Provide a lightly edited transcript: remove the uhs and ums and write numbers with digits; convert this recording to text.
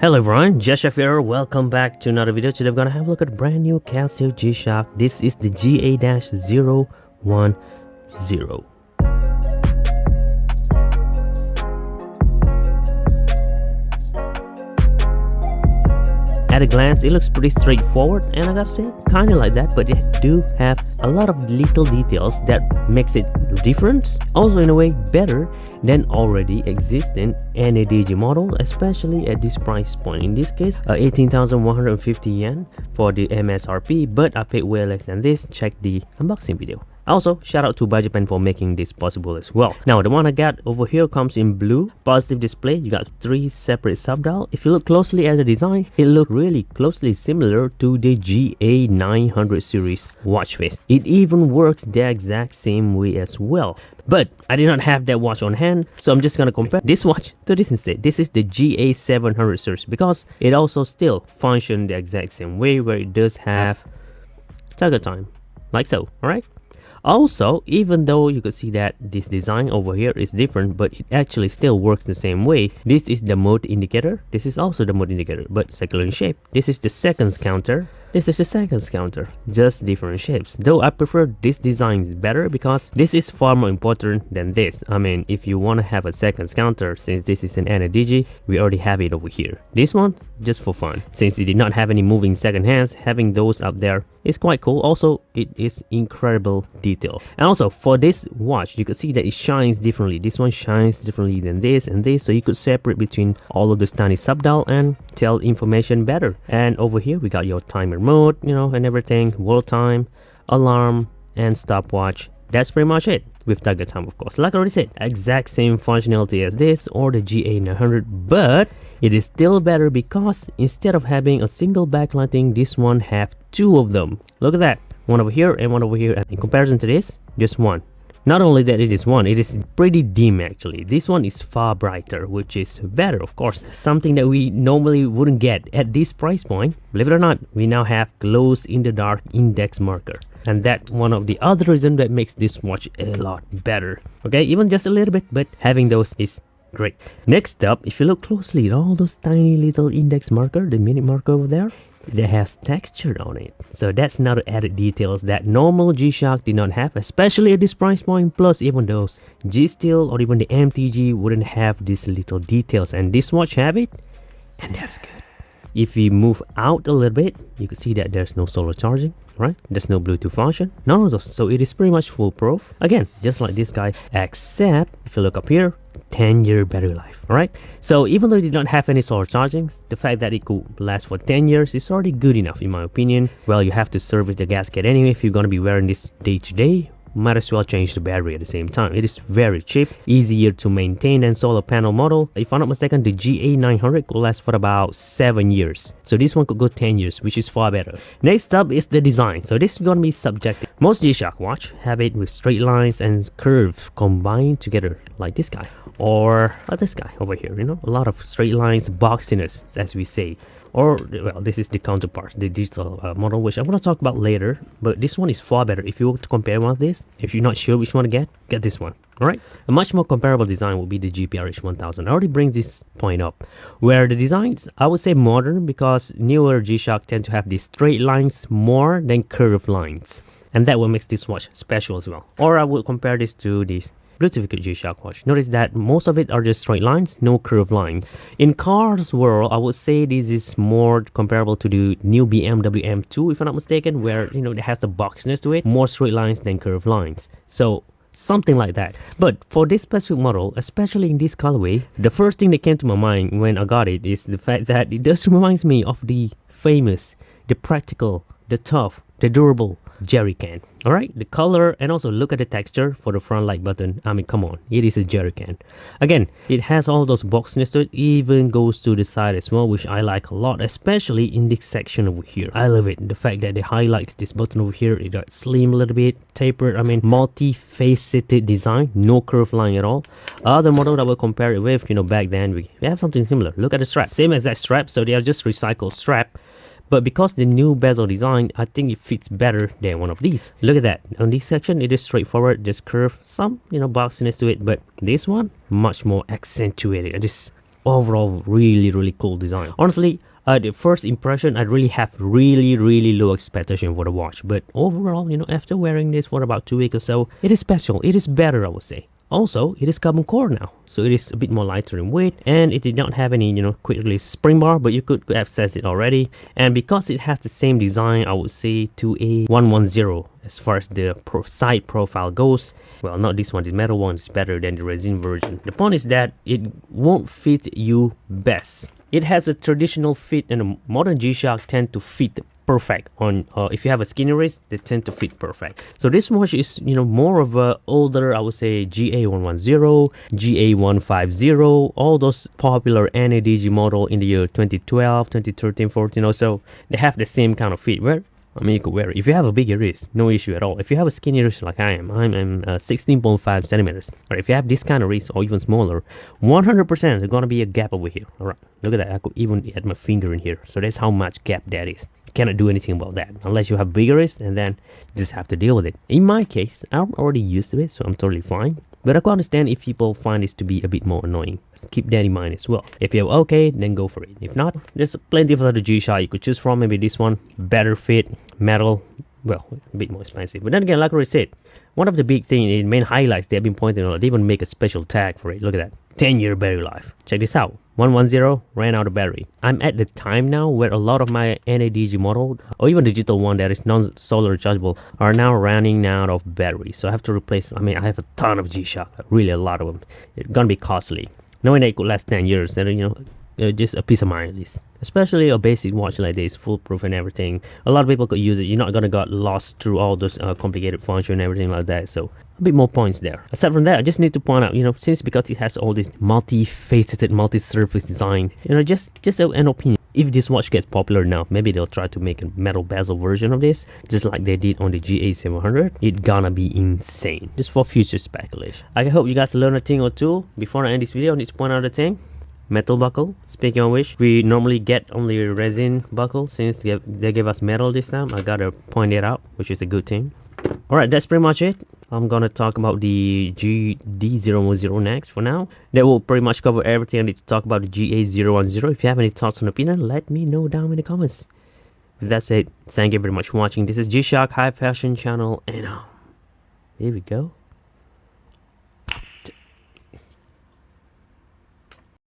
Hello everyone, Chef here. Welcome back to another video. Today we're gonna have a look at a brand new Casio G-Shock. This is the GA-010. At a glance, it looks pretty straightforward, and I gotta say, kind of like that, but it do have a lot of little details that makes it different, also in a way better than already existing any digi model, especially at this price point. In this case, 18,150 yen for the MSRP, but I paid way less than this. Check the unboxing video. Also, shout out to Japan for making this possible as well. Now, the one I got over here comes in blue. Positive display. You got 3 separate sub-dial. If you look closely at the design, it looks really closely similar to the GA-900 series watch face. It even works the exact same way as well. But I did not have that watch on hand, so I'm just gonna compare this watch to this instead. This is the GA-700 series because it also still functions the exact same way, where it does have target time, like so. Alright. Also, even though you could see that this design over here is different, but it actually still works the same way. This is the mode indicator. This is also the mode indicator, but circular in shape. This is the seconds counter. This is the seconds counter, just different shapes. Though I prefer this design better because this is far more important than this. I mean, if you want to have a seconds counter, since this is an digi, we already have it over here. This one, just for fun. Since it did not have any moving second hands, having those up there is quite cool. Also, it is incredible detail. And also, for this watch, you could see that it shines differently. This one shines differently than this and this, so you could separate between all of those tiny sub-dial and tell information better. And over here, we got your timer mode, you know, and everything, world time, alarm, and stopwatch. That's pretty much it, with target time, of course. Like I already said, exact same functionality as this or the GA-900, but it is still better because instead of having a single backlighting, this one have 2 of them. Look at that, one over here and one over here. And in comparison to this, just one. Not only that it is one, it is pretty dim actually. This one is far brighter, which is better, of course. Something that we normally wouldn't get at this price point. Believe it or not, we now have glows in the dark index marker. And that's one of the other reasons that makes this watch a lot better. Okay, even just a little bit, but having those is great. Next up, if you look closely at all those tiny little index marker, the minute marker over there, that has texture on it. So that's another added details that normal G-Shock did not have, especially at this price point. Plus, even those G-Steel or even the MTG wouldn't have these little details, and this watch have it, and that's good. If we move out a little bit, you can see that there's no solar charging, right? There's no Bluetooth function, none of those. So it is pretty much foolproof. Again, just like this guy, except if you look up here, 10-year battery life. All right, so even though it did not have any solar charging, the fact that it could last for 10 years is already good enough in my opinion. Well, you have to service the gasket anyway if you're going to be wearing this day to day. Might as well change the battery at the same time. It is very cheap, easier to maintain than solar panel model. If I'm not mistaken, the GA-900 could last for about 7 years. So this one could go 10 years, which is far better. Next up is the design. So this is going to be subjective. Most G-Shock watch have it with straight lines and curves combined together, like this guy. Or this guy over here, you know, a lot of straight lines, boxiness, as we say. Or, well, this is the counterpart, the digital model, which I'm going to talk about later. But this one is far better. If you were to compare one of this, if you're not sure which one to get this one. Alright, a much more comparable design will be the GPRH1000. I already bring this point up, where the designs, I would say modern, because newer G-Shock tend to have these straight lines more than curved lines. And that what makes this watch special as well. Or I would compare this to this Bluetooth G-Shock watch. Notice that most of it are just straight lines, no curved lines. In cars world, I would say this is more comparable to the new BMW M2, if I'm not mistaken, where, you know, it has the boxiness to it, more straight lines than curved lines. So something like that. But for this specific model, especially in this colorway, the first thing that came to my mind when I got it is the fact that it just reminds me of the famous, the practical, the tough, the durable jerry can. All right, the color, and also look at the texture for the front light button. I mean, come on, it is a jerry can. Again, it has all those boxiness to it, even goes to the side as well, which I like a lot, especially in this section over here. I love it, the fact that it highlights this button over here. It got slim a little bit, tapered. I mean, multi-faceted design, no curved line at all. Other model that I will compare it with, you know, back then we have something similar. Look at the strap, same exact strap, so they are just recycled strap. But because the new bezel design, I think it fits better than one of these. Look at that. On this section, it is straightforward, just curve, some, you know, boxiness to it. But this one, much more accentuated. I just overall really cool design. Honestly, the first impression, I really have really low expectation for the watch, but overall, you know, after wearing this for about 2 weeks or so, it is special. It is better, I would say. Also, it is carbon core now, so it is a bit more lighter in weight, and it did not have any, you know, quick release spring bar, but you could access it already. And because it has the same design, I would say, to a 110 as far as the side profile goes. Well, not this one, the metal one is better than the resin version. The point is that it won't fit you best. It has a traditional fit, and a modern G-Shock tend to fit perfect on if you have a skinny wrist, they tend to fit perfect. So this watch is, you know, more of a older, I would say, GA-110, GA-150, all those popular NADG model in the year 2012, 2013, 14 or so. They have the same kind of fit where, I mean, you could wear it. If you have a bigger wrist, no issue at all. If you have a skinny wrist like I'm 16.5 centimeters. Or if you have this kind of wrist or even smaller, 100% there's gonna be a gap over here. All right, look at that. I could even add my finger in here. So that's how much gap that is. You cannot do anything about that unless you have bigger wrist, and then you just have to deal with it. In my case, I'm already used to it, so I'm totally fine. But I can understand if people find this to be a bit more annoying. So keep that in mind as well. If you're okay, then go for it. If not, there's plenty of other G-Shock you could choose from. Maybe this one, better fit, metal, well, a bit more expensive. But then again, like I said, one of the big thing, the main highlights they've been pointing out, they even make a special tag for it. Look at that, 10-year battery life. Check this out. 110 ran out of battery. I'm at the time now where a lot of my NADG model, or even digital one that is non-solar rechargeable, are now running out of battery. So I have to replace, I mean, I have a ton of G-Shock, really a lot of them. It's gonna be costly. Knowing that it could last 10 years, and you know, just a peace of mind at least. Especially a basic watch like this, foolproof and everything. A lot of people could use it. You're not gonna get lost through all those complicated functions and everything like that. So a bit more points there. Aside from that, I just need to point out, you know, since because it has all this multi-faceted, multi-surface design, you know, just an opinion. If this watch gets popular enough, maybe they'll try to make a metal bezel version of this, just like they did on the GA-700. It's gonna be insane. Just for future speculation. I hope you guys learn a thing or two. Before I end this video, I need to point out a thing. Metal buckle. Speaking of which, we normally get only resin buckle. Since they gave us metal this time, I gotta point it out, which is a good thing. Alright, that's pretty much it. I'm gonna talk about the GD-010 next for now. That will pretty much cover everything I need to talk about the GA-010. If you have any thoughts and opinion, let me know down in the comments. With that said, thank you very much for watching. This is G-Shock High Fashion Channel, and here we go.